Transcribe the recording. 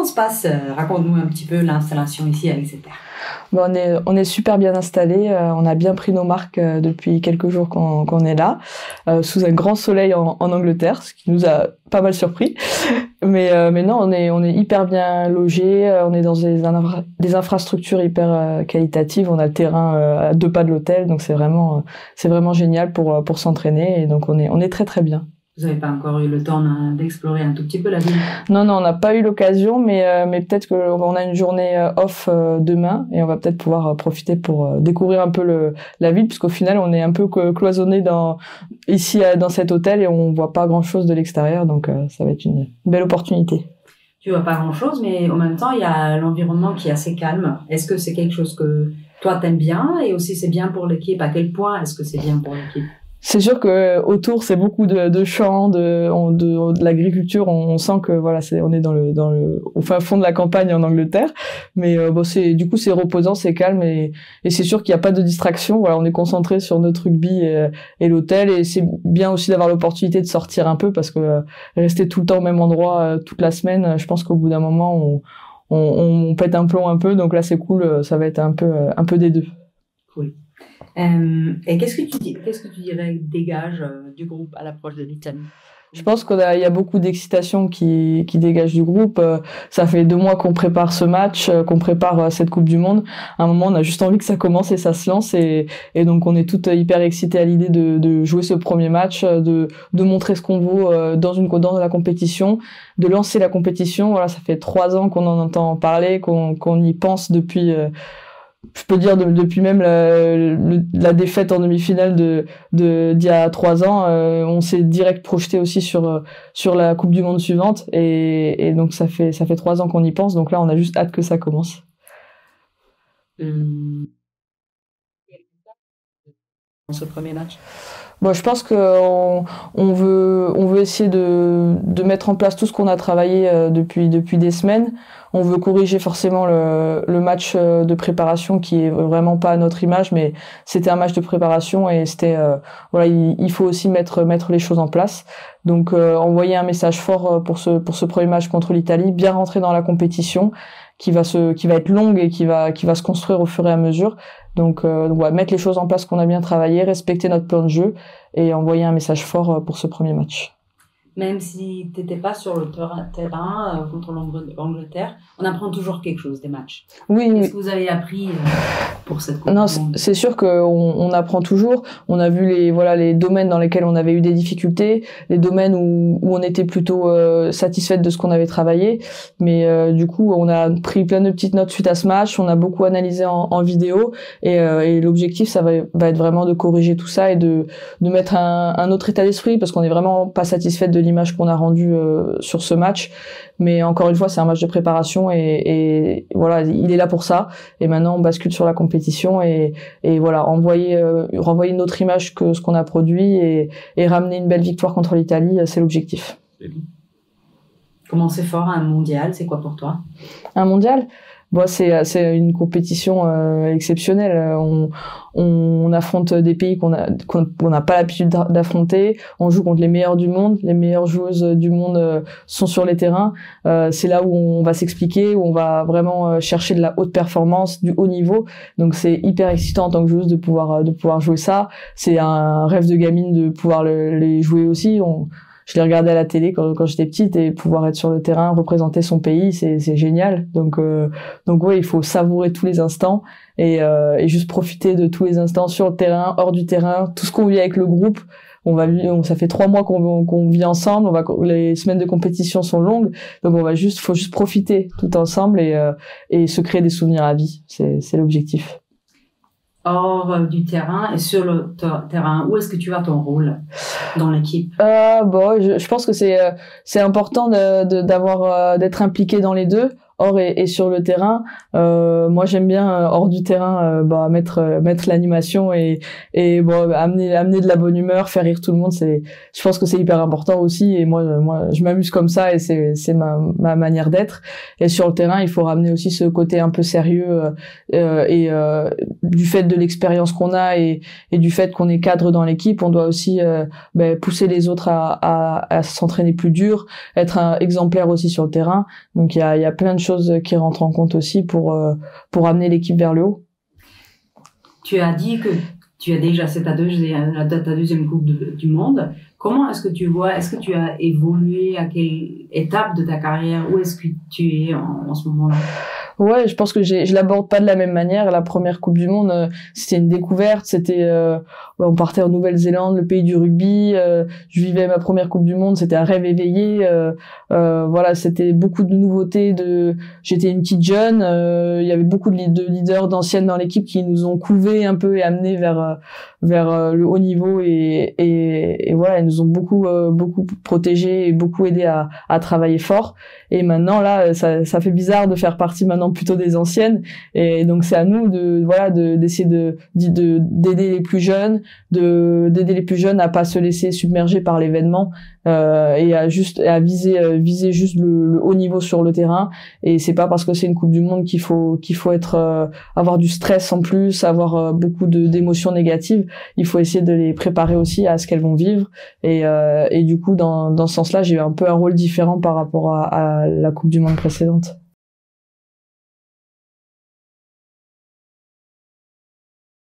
se passe, raconte-nous un petit peu l'installation ici à Exeter. Bon, on est super bien installés, on a bien pris nos marques depuis quelques jours qu'on est là, sous un grand soleil en Angleterre, ce qui nous a pas mal surpris. Mais non, on est hyper bien logés, on est dans des infrastructures hyper qualitatives, on a le terrain à 2 pas de l'hôtel, donc c'est vraiment génial pour s'entraîner, et donc on est très très bien. Vous n'avez pas encore eu le temps d'explorer un tout petit peu la ville? Non, on n'a pas eu l'occasion, mais peut-être qu'on a une journée off demain, et on va peut-être pouvoir profiter pour découvrir un peu la ville, puisqu'au final, on est un peu cloisonné ici dans cet hôtel, et on voit pas grand-chose de l'extérieur, donc ça va être une belle opportunité. Tu vois pas grand-chose, mais en même temps, il y a l'environnement qui est assez calme. Est-ce que c'est quelque chose que toi, t'aimes bien, et aussi c'est bien pour l'équipe? À quel point est-ce que c'est bien pour l'équipe? C'est sûr que autour c'est beaucoup de champs, de l'agriculture. On sent que voilà, on est au fin fond de la campagne en Angleterre. Mais bon, c'est reposant, c'est calme, et c'est sûr qu'il n'y a pas de distraction. Voilà, on est concentré sur notre rugby et l'hôtel, et c'est bien aussi d'avoir l'opportunité de sortir un peu, parce que rester tout le temps au même endroit toute la semaine, je pense qu'au bout d'un moment on pète un plomb un peu. Donc là c'est cool, ça va être un peu des deux. Cool. Et qu'est-ce que tu dirais dégage du groupe à l'approche de l'Italie? Je pense qu'il y a beaucoup d'excitation qui dégage du groupe. Ça fait 2 mois qu'on prépare ce match, qu'on prépare cette Coupe du Monde. À un moment, on a juste envie que ça commence et ça se lance, et donc on est toutes hyper excités à l'idée de jouer ce premier match, de montrer ce qu'on vaut dans la compétition, de lancer la compétition. Voilà, ça fait 3 ans qu'on en entend parler, qu'on y pense depuis. Je peux dire depuis même la défaite en demi-finale d'il y a 3 ans, on s'est direct projeté aussi sur la Coupe du Monde suivante, et donc ça fait 3 ans qu'on y pense, donc là on a juste hâte que ça commence. Dans ce premier match? Bon, je pense qu'on veut essayer de mettre en place tout ce qu'on a travaillé depuis des semaines. On veut corriger forcément le match de préparation, qui est vraiment pas à notre image, mais c'était un match de préparation, et c'était voilà, il faut aussi mettre les choses en place. Donc envoyer un message fort pour ce premier match contre l'Italie, bien rentrer dans la compétition qui va être longue et qui va se construire au fur et à mesure. Donc ouais, mettre les choses en place qu'on a bien travaillé, respecter notre plan de jeu, et envoyer un message fort pour ce premier match. Même si tu n'étais pas sur le terrain contre l'Angleterre, on apprend toujours quelque chose des matchs. Oui. Qu'est-ce que vous avez appris pour cette Coupe? Non, c'est sûr qu'on apprend toujours. On a vu les domaines dans lesquels on avait eu des difficultés, les domaines où on était plutôt satisfaite de ce qu'on avait travaillé. Mais du coup, on a pris plein de petites notes suite à ce match. On a beaucoup analysé en vidéo, et l'objectif, ça va être vraiment de corriger tout ça, et de mettre un autre état d'esprit, parce qu'on est vraiment pas satisfaite de l'image qu'on a rendue sur ce match. Mais encore une fois, c'est un match de préparation, et voilà, il est là pour ça. Et maintenant, on bascule sur la compétition, et voilà, renvoyer une autre image que ce qu'on a produit, et ramener une belle victoire contre l'Italie, c'est l'objectif. Commencer fort à un mondial, c'est quoi pour toi? Un mondial? Bon, c'est une compétition exceptionnelle. On affronte des pays qu'on n'a pas l'habitude d'affronter. On joue contre les meilleurs du monde. Les meilleures joueuses du monde sont sur les terrains. C'est là où on va s'expliquer, où on va vraiment chercher de la haute performance, du haut niveau. Donc c'est hyper excitant en tant que joueuse de pouvoir jouer ça. C'est un rêve de gamine de pouvoir les jouer aussi. Je l'ai regardé à la télé quand j'étais petite, et pouvoir être sur le terrain, représenter son pays, c'est génial. Donc ouais, il faut savourer tous les instants, et juste profiter de tous les instants sur le terrain, hors du terrain, tout ce qu'on vit avec le groupe. Ça fait 3 mois qu'on vit ensemble. Les semaines de compétition sont longues, donc faut juste profiter tout ensemble, et se créer des souvenirs à vie. C'est l'objectif. Hors du terrain et sur le terrain, où est-ce que tu as ton rôle dans l'équipe? Je pense que c'est important d'être impliqué dans les deux. hors et sur le terrain. Moi j'aime bien hors du terrain mettre l'animation et bon amener de la bonne humeur, faire rire tout le monde. Je pense que c'est hyper important aussi, et moi je m'amuse comme ça, et c'est ma manière d'être. Et sur le terrain, il faut ramener aussi ce côté un peu sérieux du fait de l'expérience qu'on a et du fait qu'on est cadre dans l'équipe, on doit aussi pousser les autres à s'entraîner plus dur, être un exemplaire aussi sur le terrain. Donc il y a plein de choses qui rentrent en compte aussi pour amener l'équipe vers le haut. Tu as dit que tu as déjà ta deuxième Coupe du Monde. Comment est-ce que tu vois, est-ce que tu as évolué, à quelle étape de ta carrière, où est-ce que tu es en ce moment-là? Ouais, je pense que je l'aborde pas de la même manière. La première Coupe du Monde, c'était une découverte. C'était, on partait en Nouvelle-Zélande, le pays du rugby. Je vivais ma première Coupe du Monde. C'était un rêve éveillé. Voilà, c'était beaucoup de nouveautés. J'étais une petite jeune. Il y avait beaucoup de leaders, d'anciennes dans l'équipe qui nous ont couvés un peu et amenés vers le haut niveau, et voilà, ils nous ont beaucoup protégés et beaucoup aidés à travailler fort. Et maintenant là, ça fait bizarre de faire partie maintenant plutôt des anciennes, et donc c'est à nous d'essayer d'aider les plus jeunes, d'aider les plus jeunes à pas se laisser submerger par l'événement, et à viser juste le haut niveau sur le terrain. Et c'est pas parce que c'est une Coupe du Monde qu'il faut avoir du stress en plus, avoir beaucoup d'émotions négatives. Il faut essayer de les préparer aussi à ce qu'elles vont vivre, et du coup dans ce sens-là, j'ai eu un peu un rôle différent par rapport à la Coupe du Monde précédente.